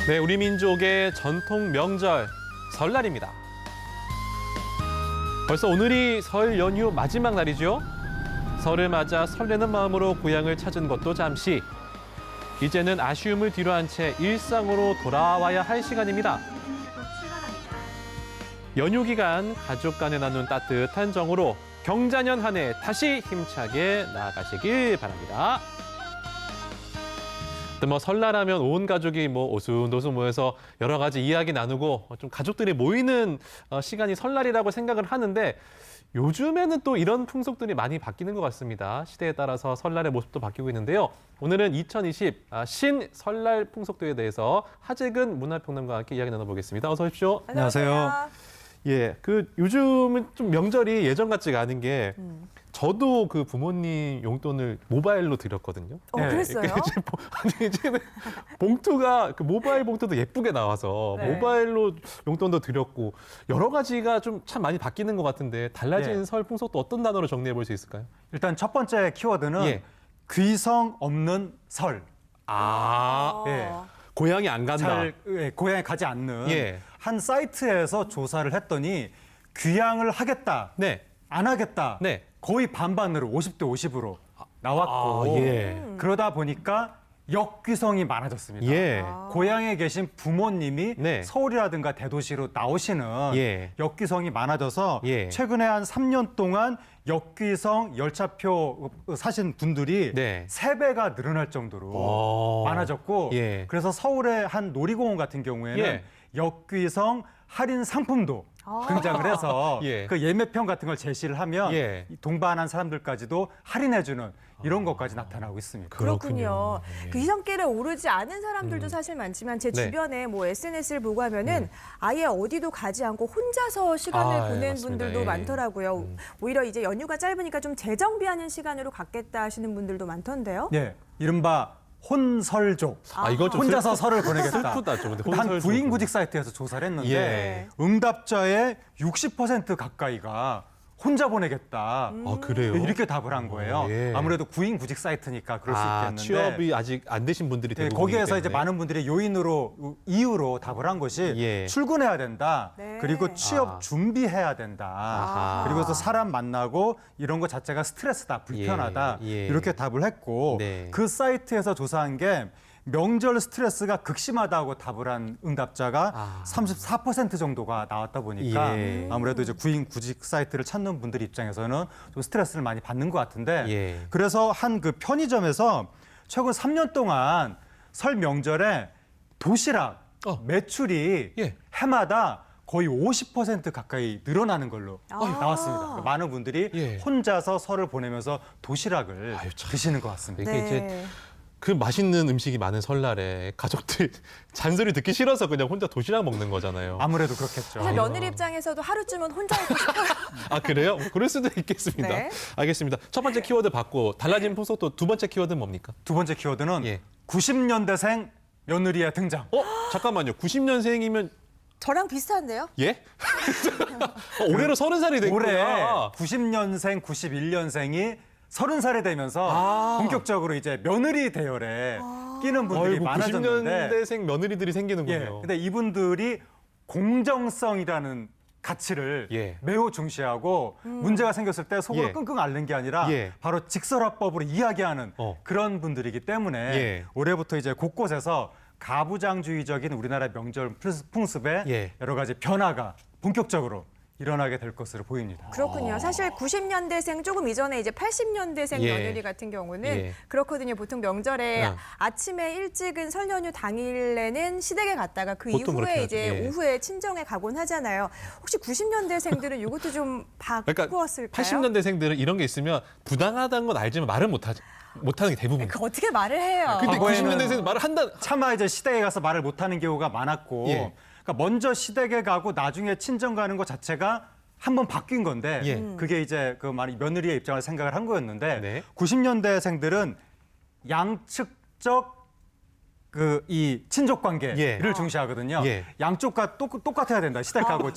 네, 우리 민족의 전통 명절 설날입니다. 벌써 오늘이 설 연휴 마지막 날이죠. 설을 맞아 설레는 마음으로 고향을 찾은 것도 잠시. 이제는 아쉬움을 뒤로 한 채 일상으로 돌아와야 할 시간입니다. 연휴 기간 가족 간에 나눈 따뜻한 정으로 경자년 한 해 다시 힘차게 나아가시길 바랍니다. 뭐 설날하면 온 가족이 오순도순 모여서 여러 가지 이야기 나누고 좀 가족들이 모이는 시간이 설날이라고 생각을 하는데 요즘에는 또 이런 풍속들이 많이 바뀌는 것 같습니다. 시대에 따라서 설날의 모습도 바뀌고 있는데요. 오늘은 2020 신설날 풍속도에 대해서 하재근 문화평론가와 함께 이야기 나눠보겠습니다. 어서 오십시오. 안녕하세요. 예, 요즘은 좀 명절이 예전 같지가 않은 게 저도 그 부모님 용돈을 모바일로 드렸거든요. 그랬어요? 이제는 봉투가 그 모바일 봉투도 예쁘게 나와서 네. 모바일로 용돈도 드렸고 여러 가지가 좀 참 많이 바뀌는 것 같은데 달라진 네. 설 풍속도 어떤 단어로 정리해 볼 수 있을까요? 일단 첫 번째 키워드는 예. 귀성 없는 설. 예. 고향이 안 간다. 고향에 가지 않는 예. 한 사이트에서 조사를 했더니 귀향을 하겠다, 네. 안 하겠다, 네. 거의 반반으로 50대 50으로 나왔고 예. 그러다 보니까 역귀성이 많아졌습니다. 예. 고향에 계신 부모님이 네. 서울이라든가 대도시로 나오시는 예. 역귀성이 많아져서 예. 최근에 한 3년 동안 역귀성 열차표 사신 분들이 네. 3배가 늘어날 정도로 많아졌고 예. 그래서 서울의 한 놀이공원 같은 경우에는 예. 역귀성 할인 상품도 등장을 해서 예. 그 예매편 같은 걸 제시를 하면 예. 동반한 사람들까지도 할인해주는 이런 것까지 나타나고 있습니다. 그렇군요. 예. 그 이성길에 오르지 않은 사람들도 사실 많지만 제 네. 주변에 SNS를 보고 하면은 아예 어디도 가지 않고 혼자서 시간을 보낸 맞습니다. 분들도 예. 많더라고요. 오히려 이제 연휴가 짧으니까 좀 재정비하는 시간으로 갖겠다 하시는 분들도 많던데요. 예, 이른바 혼설족. 이거 좀 혼자서 설을 보내겠다. 슬프다 좀. 근데 한 혼설족은. 구인구직 사이트에서 조사를 했는데 예. 응답자의 60% 가까이가 혼자 보내겠다. 그래요? 이렇게 답을 한 거예요. 예. 아무래도 구인구직 사이트니까 그럴 수 있겠는데 취업이 아직 안 되신 분들이 예, 대부분이기 거기에서 이제 때문에. 많은 분들이 이유로 답을 한 것이 예. 출근해야 된다. 네. 그리고 취업 준비해야 된다. 아하. 그리고 또 사람 만나고 이런 것 자체가 스트레스다, 불편하다. 예. 예. 이렇게 답을 했고 네. 그 사이트에서 조사한 게 명절 스트레스가 극심하다고 답을 한 응답자가 34% 정도가 나왔다 보니까 예. 아무래도 이제 구인구직 사이트를 찾는 분들 입장에서는 좀 스트레스를 많이 받는 것 같은데 예. 그래서 한 그 편의점에서 최근 3년 동안 설 명절에 도시락 매출이 예. 해마다 거의 50% 가까이 늘어나는 걸로 나왔습니다. 그러니까 많은 분들이 예. 혼자서 설을 보내면서 도시락을 참. 드시는 것 같습니다. 이게 이제 그 맛있는 음식이 많은 설날에 가족들 잔소리 듣기 싫어서 그냥 혼자 도시락 먹는 거잖아요. 아무래도 그렇겠죠. 사실 며느리 입장에서도 하루쯤은 혼자 있고 싶어요. 그래요? 그럴 수도 있겠습니다. 네. 알겠습니다. 첫 번째 키워드 받고 달라진 풍속도 두 번째 키워드는 뭡니까? 두 번째 키워드는 예. 90년대생 며느리의 등장. 잠깐만요. 90년생이면 저랑 비슷한데요? 예? 올해로 30살이 된 올해 거야. 90년생, 91년생이 30살이 되면서 본격적으로 이제 며느리 대열에 끼는 분들이 아이고, 많아졌는데 90년대생 며느리들이 생기는군요. 예, 근데 이분들이 공정성이라는 가치를 예. 매우 중시하고 문제가 생겼을 때 속으로 예. 끙끙 앓는 게 아니라 예. 바로 직설화법으로 이야기하는 그런 분들이기 때문에 예. 올해부터 이제 곳곳에서 가부장주의적인 우리나라 명절 풍습에 예. 여러 가지 변화가 본격적으로 일어나게 될 것으로 보입니다. 그렇군요. 사실 90년대생 조금 이전에 이제 80년대생 예. 며느리 같은 경우는 예. 그렇거든요. 보통 명절에 네. 아침에 일찍은 설 연휴 당일에는 시댁에 갔다가 그 보통 그렇게 이후에 하죠. 이제 예. 오후에 친정에 가곤 하잖아요. 혹시 90년대생들은 이것도 좀 바꾸었을까요? 80년대생들은 이런 게 있으면 부당하다는 건 알지만 말을 못하는 게 대부분. 그 어떻게 말을 해요? 근데 과거에는 90년대생은 말을 한다. 차마 이제 시댁에 가서 말을 못하는 경우가 많았고 예. 그러니까 먼저 시댁에 가고 나중에 친정 가는 것 자체가 한번 바뀐 건데 예. 그게 이제 그 며느리의 입장을 생각을 한 거였는데 네. 90년대생들은 양측적 그 이 친족 관계를 예. 중시하거든요. 예. 양쪽과 똑같아야 된다. 시댁하고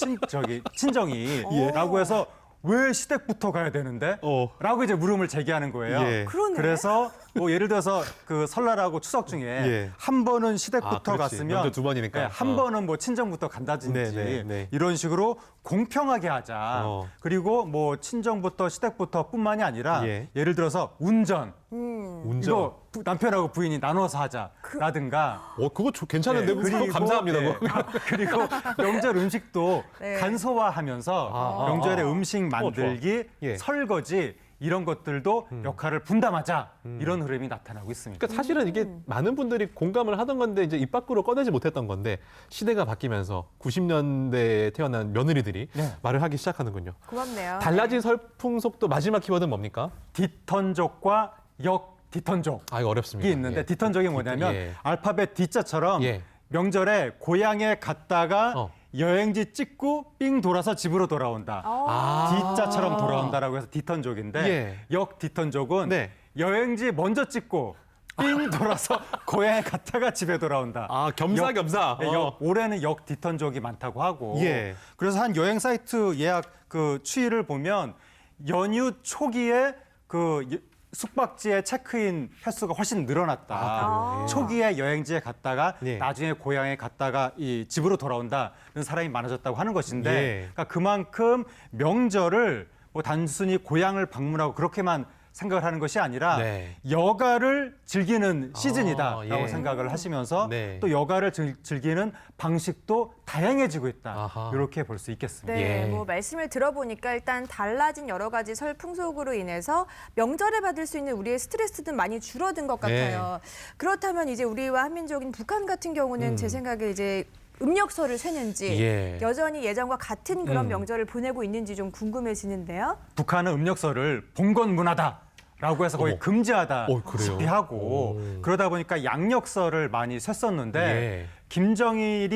친정이 라고 해서 왜 시댁부터 가야 되는데? 라고 이제 물음을 제기하는 거예요. 예. 그러네. 그래서 뭐 예를 들어서 그 설날하고 추석 중에 예. 한 번은 시댁부터 그렇지. 갔으면 명절 두 번이니까. 네, 한 번은 뭐 친정부터 간다든지 네. 이런 식으로 공평하게 하자. 그리고 뭐 친정부터 시댁부터뿐만이 아니라 예. 예를 들어서 운전 운전. 이거 남편하고 부인이 나눠서 하자라든가. 그거 괜찮은데 그거 감사합니다. 네. 뭐. 그리고 명절 음식도 네. 간소화하면서 명절에 음식 만들기, 예. 설거지 이런 것들도 역할을 분담하자 이런 흐름이 나타나고 있습니다. 그러니까 사실은 이게 많은 분들이 공감을 하던 건데 이제 입 밖으로 꺼내지 못했던 건데 시대가 바뀌면서 90년대에 태어난 며느리들이 네. 말을 하기 시작하는군요. 고맙네요. 달라진 설풍속도 마지막 키워드는 뭡니까? 뒷턴족과 역뒷턴족이 이거 어렵습니다. 있는데 뒷턴족이 뭐냐면 예. 알파벳 D자처럼 예. 명절에 고향에 갔다가 여행지 찍고 삥 돌아서 집으로 돌아온다. D자처럼 돌아온다라고 해서 뒷턴족인데 예. 역뒷턴족은 네. 여행지 먼저 찍고 삥 돌아서 고향에 갔다가 집에 돌아온다. 겸사겸사. 네, 올해는 역뒷턴족이 많다고 하고 예. 그래서 한 여행 사이트 예약 그 추이를 보면 연휴 초기에 그 숙박지의 체크인 횟수가 훨씬 늘어났다. 그래요? 초기에 여행지에 갔다가 네. 나중에 고향에 갔다가 이 집으로 돌아온다는 사람이 많아졌다고 하는 것인데 예. 그러니까 그만큼 명절을 뭐 단순히 고향을 방문하고 그렇게만 생각을 하는 것이 아니라 네. 여가를 즐기는 시즌이다라고 예. 생각을 하시면서 네. 또 여가를 즐기는 방식도 다양해지고 있다. 아하. 이렇게 볼 수 있겠습니다. 네, 예. 뭐 말씀을 들어보니까 일단 달라진 여러 가지 설 풍속으로 인해서 명절에 받을 수 있는 우리의 스트레스는 많이 줄어든 것 같아요. 그렇다면 이제 우리와 한민족인 북한 같은 경우는 제 생각에 이제 음력설을 세는지 예. 여전히 예전과 같은 그런 명절을 보내고 있는지 좀 궁금해지는데요. 북한은 음력설을 봉건 문화다라고 해서 거의 어머. 금지하다시피 그래요? 하고 그러다 보니까 양력설을 많이 셌었는데 예. 김정일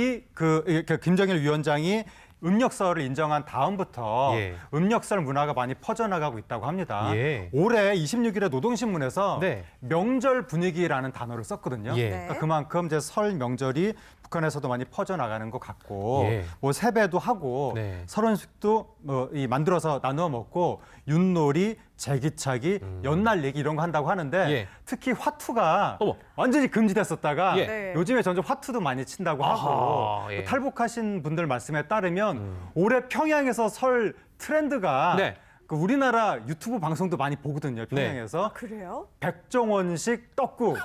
위원장이 음력설을 인정한 다음부터 예. 음력설 문화가 많이 퍼져나가고 있다고 합니다. 예. 올해 26일에 노동신문에서 네. 명절 분위기라는 단어를 썼거든요. 예. 그러니까 그만큼 이제 설 명절이 북한에서도 많이 퍼져나가는 것 같고 예. 뭐 세배도 하고 네. 설원식도 뭐 만들어서 나누어 먹고 윷놀이, 제기차기, 연날리기 이런 거 한다고 하는데 예. 특히 화투가 어머. 완전히 금지됐었다가 예. 네. 요즘에 점점 화투도 많이 친다고 아하, 하고 예. 탈북하신 분들 말씀에 따르면 올해 평양에서 설 트렌드가 네. 그 우리나라 유튜브 방송도 많이 보거든요. 평양에서 그래요? 백종원식 떡국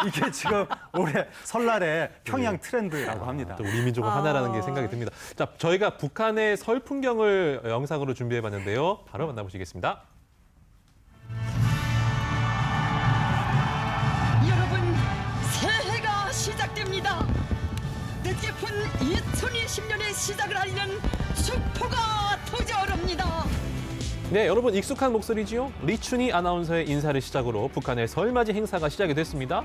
이게 지금 올해 설날에 평양 트렌드라고 합니다. 또 우리 민족은 하나라는 게 생각이 듭니다. 자, 저희가 북한의 설 풍경을 영상으로 준비해봤는데요. 바로 만나보시겠습니다. 여러분, 새해가 시작됩니다. 뜻깊은 2020년의 시작을 알리는 축포가 터져옵니다. 네, 여러분 익숙한 목소리지요? 리춘희 아나운서의 인사를 시작으로 북한의 설맞이 행사가 시작이 됐습니다.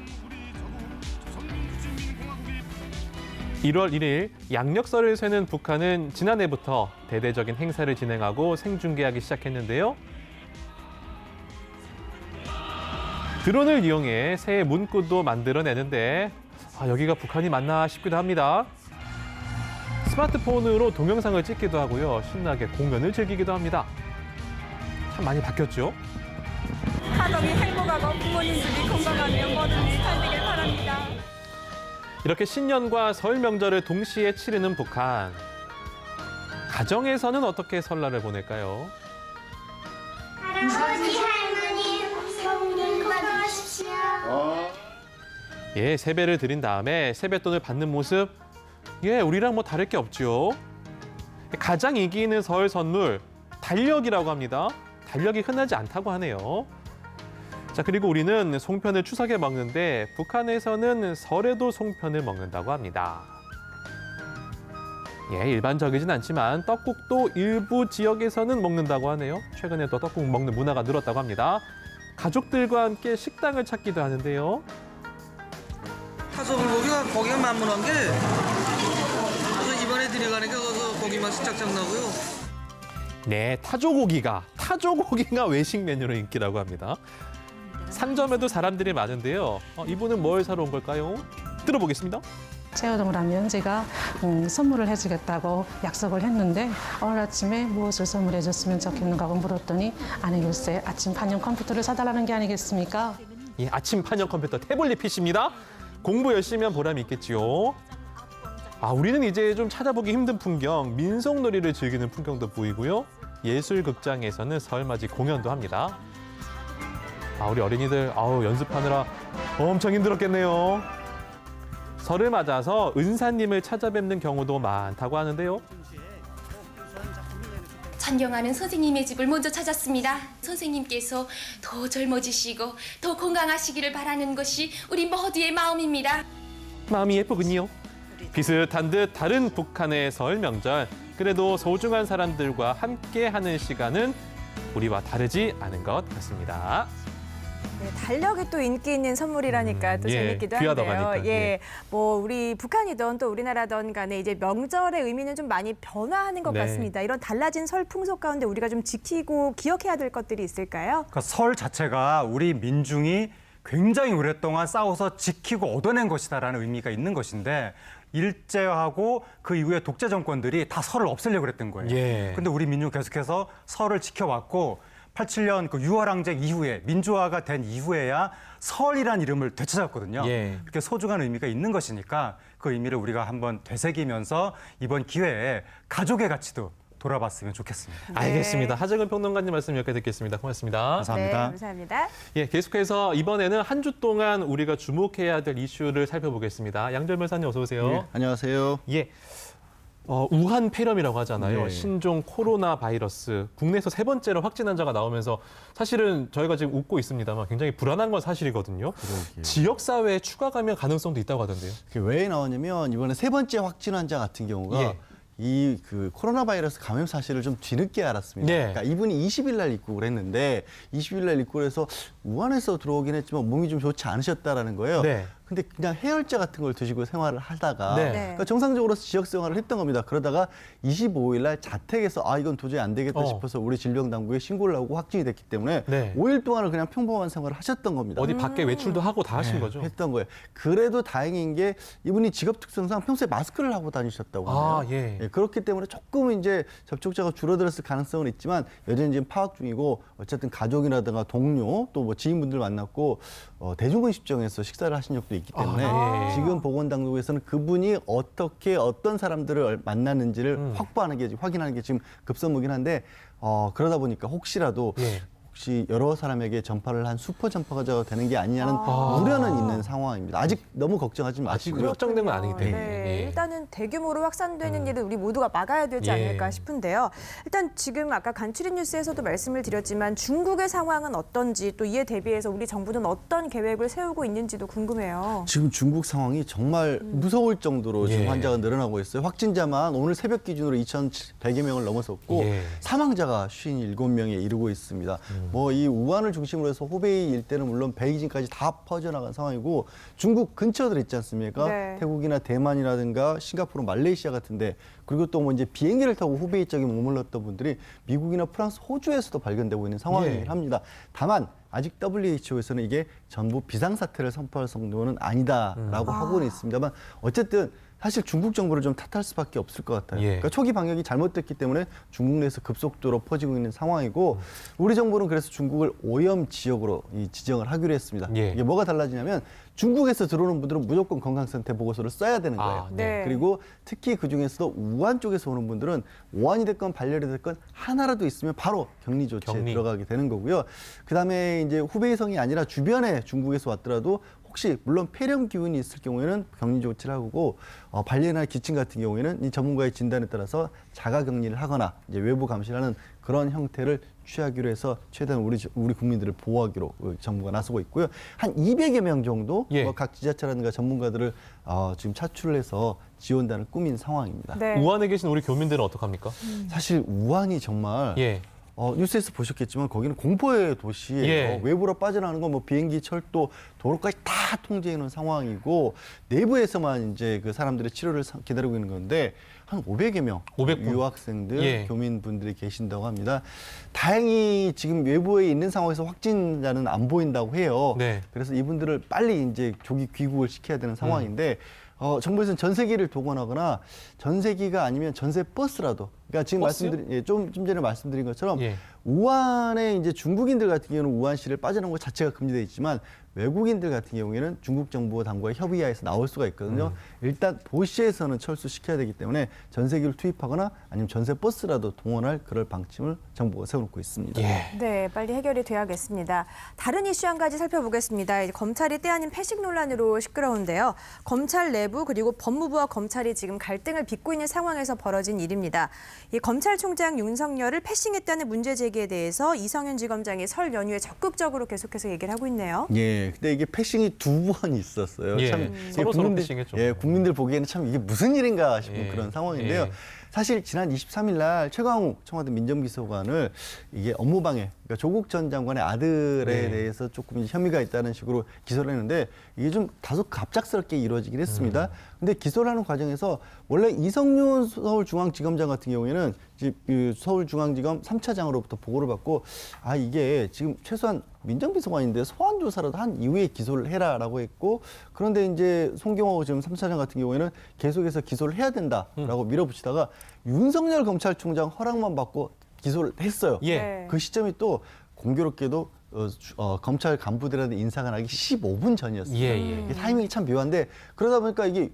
1월 1일 양력설을 쇠는 북한은 지난해부터 대대적인 행사를 진행하고 생중계하기 시작했는데요. 드론을 이용해 새해 문구도 만들어내는데 여기가 북한이 맞나 싶기도 합니다. 스마트폰으로 동영상을 찍기도 하고요. 신나게 공연을 즐기기도 합니다. 참 많이 바뀌었죠? 가정이 행복하고 부모님들이 건강하며 모든 일이 잘 되길 바랍니다. 이렇게 신년과 설 명절을 동시에 치르는 북한. 가정에서는 어떻게 설날을 보낼까요? 할아버지, 할머니, 성님 건강하십시오. 예, 세배를 드린 다음에 세뱃돈을 받는 모습. 예, 우리랑 뭐 다를 게 없죠. 가장 인기 있는 설 선물, 달력이라고 합니다. 달력이 흔하지 않다고 하네요. 자, 그리고 우리는 송편을 추석에 먹는데 북한에서는 설에도 송편을 먹는다고 합니다. 예, 일반적이진 않지만 떡국도 일부 지역에서는 먹는다고 하네요. 최근에 또 떡국 먹는 문화가 늘었다고 합니다. 가족들과 함께 식당을 찾기도 하는데요. 타소불고기가 고기가 만문한 게 그래서 이번에 들어가니까 거기서 고기 맛이 짝짝 나고요. 네, 타조고기가 외식 메뉴로 인기라고 합니다. 상점에도 사람들이 많은데요. 이분은 뭘 사러 온 걸까요? 들어보겠습니다. 채우동을 하면 제가 선물을 해주겠다고 약속을 했는데 오늘 아침에 무엇을 선물해 줬으면 좋겠는가 하고 물었더니 아니 글쎄 아침 반영 컴퓨터를 사달라는 게 아니겠습니까? 이 아침 판형 컴퓨터 태블릿 PC입니다. 공부 열심히 한 보람이 있겠지요. 우리는 이제 좀 찾아보기 힘든 풍경, 민속놀이를 즐기는 풍경도 보이고요. 예술극장에서는 설맞이 공연도 합니다. 우리 어린이들 연습하느라 엄청 힘들었겠네요. 설을 맞아서 은사님을 찾아뵙는 경우도 많다고 하는데요. 존경하는 선생님의 집을 먼저 찾았습니다. 선생님께서 더 젊어지시고 더 건강하시기를 바라는 것이 우리 모두의 마음입니다. 마음이 예쁘군요. 비슷한 듯 다른 북한의 설 명절. 그래도 소중한 사람들과 함께하는 시간은 우리와 다르지 않은 것 같습니다. 네, 달력이 또 인기 있는 선물이라니까 또 예, 재밌기도 귀하다고 한데요. 하니까, 예, 예. 뭐 우리 북한이든 또 우리나라든 간에 이제 명절의 의미는 좀 많이 변화하는 것 네. 같습니다. 이런 달라진 설 풍속 가운데 우리가 좀 지키고 기억해야 될 것들이 있을까요? 그러니까 설 자체가 우리 민중이 굉장히 오랫동안 싸워서 지키고 얻어낸 것이다라는 의미가 있는 것인데 일제하고 그 이후에 독재 정권들이 다 설을 없애려고 그랬던 거예요. 예. 근데 우리 민중 계속해서 설을 지켜왔고 87년 그 6월 항쟁 이후에 민주화가 된 이후에야 설이란 이름을 되찾았거든요. 예. 이렇게 소중한 의미가 있는 것이니까 그 의미를 우리가 한번 되새기면서 이번 기회에 가족의 가치도 돌아봤으면 좋겠습니다. 알겠습니다. 하정은 평론가님 말씀 여기까지 듣겠습니다. 고맙습니다. 감사합니다. 네, 감사합니다. 예, 계속해서 이번에는 한 주 동안 우리가 주목해야 될 이슈를 살펴보겠습니다. 양절 변호사님 어서 오세요. 네, 안녕하세요. 예. 우한 폐렴이라고 하잖아요. 네. 신종 코로나 바이러스. 국내에서 3번째로 확진 환자가 나오면서 사실은 저희가 지금 웃고 있습니다만 굉장히 불안한 건 사실이거든요. 그러게요. 지역사회에 추가 감염 가능성도 있다고 하던데요. 그게 왜 나오냐면 이번에 3번째 확진 환자 같은 경우가 예. 이 그 코로나 바이러스 감염 사실을 좀 뒤늦게 알았습니다. 네. 그러니까 이분이 20일 날 입국을 했는데 20일 날 입국을 해서 우한에서 들어오긴 했지만 몸이 좀 좋지 않으셨다라는 거예요. 네. 근데 그냥 해열제 같은 걸 드시고 생활을 하다가 네. 그러니까 정상적으로 지역 생활을 했던 겁니다. 그러다가 25일 날 자택에서 이건 도저히 안 되겠다 싶어서 우리 질병당국에 신고를 하고 확진이 됐기 때문에 네. 5일 동안을 그냥 평범한 생활을 하셨던 겁니다. 어디 밖에 외출도 하고 다 하신 거죠? 했던 거예요. 그래도 다행인 게 이분이 직업 특성상 평소에 마스크를 하고 다니셨다고 하네요. 예. 그렇기 때문에 조금 이제 접촉자가 줄어들었을 가능성은 있지만 여전히 지금 파악 중이고 어쨌든 가족이라든가 동료 또 뭐 지인분들 만났고 대중분식점에서 식사를 하신 적도 있기 때문에 예. 지금 보건당국에서는 그분이 어떻게 어떤 사람들을 만났는지를 확보하는 게 확인하는 게 지금 급선무긴 한데 그러다 보니까 혹시라도 예. 혹시 여러 사람에게 전파를 한 슈퍼 전파가 되는 게 아니냐는 우려는 있는 상황입니다. 아직 너무 걱정하지 아직 마시고요. 확정된 건 아니기 때문에. 네, 예. 일단은 대규모로 확산되는 일을 우리 모두가 막아야 되지 예. 않을까 싶은데요. 일단 지금 아까 간추린 뉴스에서도 말씀을 드렸지만 중국의 상황은 어떤지 또 이에 대비해서 우리 정부는 어떤 계획을 세우고 있는지도 궁금해요. 지금 중국 상황이 정말 무서울 정도로 지금 예. 환자가 늘어나고 있어요. 확진자만 오늘 새벽 기준으로 2,100여 명을 넘어섰고 예. 사망자가 57명에 이르고 있습니다. 뭐 이 우한을 중심으로 해서 후베이 일대는 물론 베이징까지 다 퍼져나간 상황이고 중국 근처들 있지 않습니까? 네. 태국이나 대만이라든가 싱가포르, 말레이시아 같은데 그리고 또 뭐 이제 비행기를 타고 후베이 쪽에 머물렀던 분들이 미국이나 프랑스, 호주에서도 발견되고 있는 상황이긴 예. 합니다. 다만 아직 WHO에서는 이게 전부 비상사태를 선포할 정도는 아니다라고 하고는 있습니다만 어쨌든 사실 중국 정부를 좀 탓할 수밖에 없을 것 같아요. 예. 그러니까 초기 방역이 잘못됐기 때문에 중국 내에서 급속도로 퍼지고 있는 상황이고 우리 정부는 그래서 중국을 오염 지역으로 지정을 하기로 했습니다. 예. 이게 뭐가 달라지냐면 중국에서 들어오는 분들은 무조건 건강상태 보고서를 써야 되는 거예요. 네. 그리고 특히 그중에서도 우한 쪽에서 오는 분들은 오한이 됐건 발열이 됐건 하나라도 있으면 바로 격리 조치에 격리. 들어가게 되는 거고요. 그다음에 이제 후베이성이 아니라 주변에 중국에서 왔더라도 혹시 물론 폐렴 기운이 있을 경우에는 격리 조치를 하고 발열이나 기침 같은 경우에는 이 전문가의 진단에 따라서 자가 격리를 하거나 이제 외부 감시를 하는 그런 형태를 취하기로 해서 최대한 우리 국민들을 보호하기로 정부가 나서고 있고요. 한 200여 명 정도 예. 각 지자체라든가 전문가들을 지금 차출을 해서 지원단을 꾸민 상황입니다. 네. 우한에 계신 우리 교민들은 어떡합니까? 사실 우한이 정말 예. 뉴스에서 보셨겠지만 거기는 공포의 도시예요. 예. 외부로 빠져나가는 건 뭐 비행기, 철도, 도로까지 다 통제해 놓은 상황이고 내부에서만 이제 그 사람들의 치료를 기다리고 있는 건데 한 500여 명 500 분. 유학생들, 예. 교민분들이 계신다고 합니다. 다행히 지금 외부에 있는 상황에서 확진자는 안 보인다고 해요. 네. 그래서 이분들을 빨리 이제 조기 귀국을 시켜야 되는 상황인데 정부에서는 전세기를 동원하거나 전세기가 아니면 전세 버스라도 그러니까 지금 버스요? 말씀드린 좀 전에 말씀드린 것처럼 예. 우한에 이제 중국인들 같은 경우는 우한시를 빠져나온 것 자체가 금지되어 있지만 외국인들 같은 경우에는 중국 정부 당국의 협의하에서 나올 수가 있거든요. 일단 도시에서는 철수시켜야 되기 때문에 전세기를 투입하거나 아니면 전세 버스라도 동원할 그럴 방침을 정부가 세워놓고 있습니다. 예. 네, 빨리 해결이 돼야겠습니다. 다른 이슈 한 가지 살펴보겠습니다. 이제 검찰이 때 아닌 패싱 논란으로 시끄러운데요. 검찰 내부 그리고 법무부와 검찰이 지금 갈등을 빚고 있는 상황에서 벌어진 일입니다. 이 검찰총장 윤석열을 패싱했다는 문제 제기에 대해서 이성윤 지검장이 설 연휴에 적극적으로 계속해서 얘기를 하고 있네요. 예, 근데 이게 패싱이 두 번 있었어요. 예, 참 서로 패싱했죠. 예, 국민들 보기에는 참 이게 무슨 일인가 싶은 예, 그런 상황인데요. 예. 사실 지난 23일 날 최광욱 청와대 민정비서관을 이게 업무방해, 그러니까 조국 전 장관의 아들에 네. 대해서 조금 혐의가 있다는 식으로 기소를 했는데 이게 좀 다소 갑작스럽게 이루어지긴 했습니다. 근데 기소를 하는 과정에서 원래 이성윤 서울중앙지검장 같은 경우에는 이 서울중앙지검 3차장으로부터 보고를 받고 이게 지금 최소한 민정비서관인데 소환 조사라도 한 이후에 기소를 해라라고 했고 그런데 이제 송경호 지금 3차장 같은 경우에는 계속해서 기소를 해야 된다라고 밀어붙이다가 윤석열 검찰총장 허락만 받고 기소를 했어요. 예. 네. 그 시점이 또 공교롭게도 검찰 간부들한테 인사가 나기 15분 전이었어요. 예, 예. 이게 타이밍이 참 묘한데 그러다 보니까 이게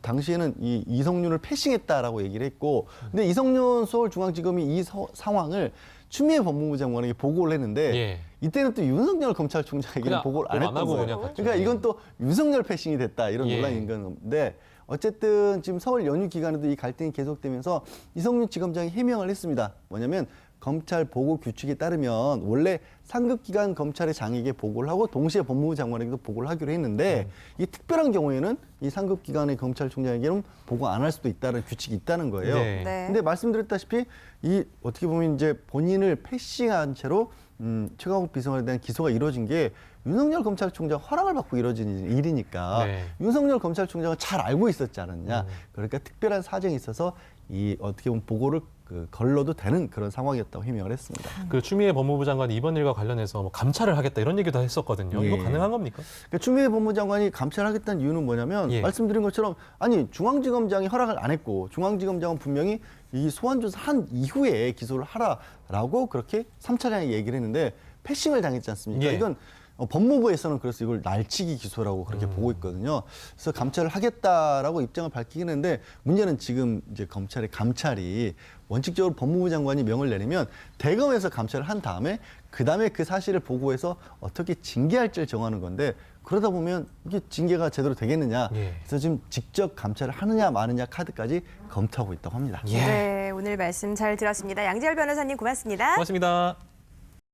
당시에는 이성윤을 패싱했다라고 얘기를 했고 근데 이성윤 서울중앙지검이 이 상황을 추미애 법무부 장관에게 보고를 했는데 예. 이때는 또 윤석열 검찰총장에게는 그냥 보고를 안 안 했던 하고 거예요. 그냥 갔죠. 그러니까 이건 또 윤석열 패싱이 됐다 이런 예. 논란인 건데 어쨌든 지금 서울 연휴 기간에도 이 갈등이 계속되면서 이성윤 지검장이 해명을 했습니다. 뭐냐면 검찰 보고 규칙에 따르면 원래 상급기관 검찰의 장에게 보고를 하고 동시에 법무부 장관에게도 보고를 하기로 했는데 이 특별한 경우에는 이 상급기관의 검찰총장에게는 보고 안 할 수도 있다는 규칙이 있다는 거예요. 네. 네. 근데 말씀드렸다시피 이 어떻게 보면 이제 본인을 패싱한 채로 최강욱 비서관에 대한 기소가 이루어진 게 윤석열 검찰총장 허락을 받고 이루어진 일이니까 네. 윤석열 검찰총장은 잘 알고 있었지 않았냐. 그러니까 특별한 사정이 있어서 이 어떻게 보면 보고를 걸러도 되는 그런 상황이었다고 해명을 했습니다. 그 추미애 법무부 장관이 이번 일과 관련해서 뭐 감찰을 하겠다 이런 얘기도 했었거든요. 이거 예. 가능한 겁니까? 그러니까 추미애 법무장관이 감찰하겠다는 이유는 뭐냐면 예. 말씀드린 것처럼 아니 중앙지검장이 허락을 안 했고 중앙지검장은 분명히 이 소환조사 한 이후에 기소를 하라라고 그렇게 3차장이 얘기를 했는데 패싱을 당했지 않습니까? 예. 이건 법무부에서는 그래서 이걸 날치기 기소라고 그렇게 보고 있거든요. 그래서 감찰을 하겠다라고 입장을 밝히긴 했는데 문제는 지금 이제 검찰의 감찰이 원칙적으로 법무부 장관이 명을 내리면 대검에서 감찰을 한 다음에 그다음에 그 사실을 보고해서 어떻게 징계할지를 정하는 건데 그러다 보면 이게 징계가 제대로 되겠느냐. 예. 그래서 지금 직접 감찰을 하느냐 마느냐 카드까지 검토하고 있다고 합니다. 예. 네, 오늘 말씀 잘 들었습니다. 양지열 변호사님 고맙습니다. 고맙습니다.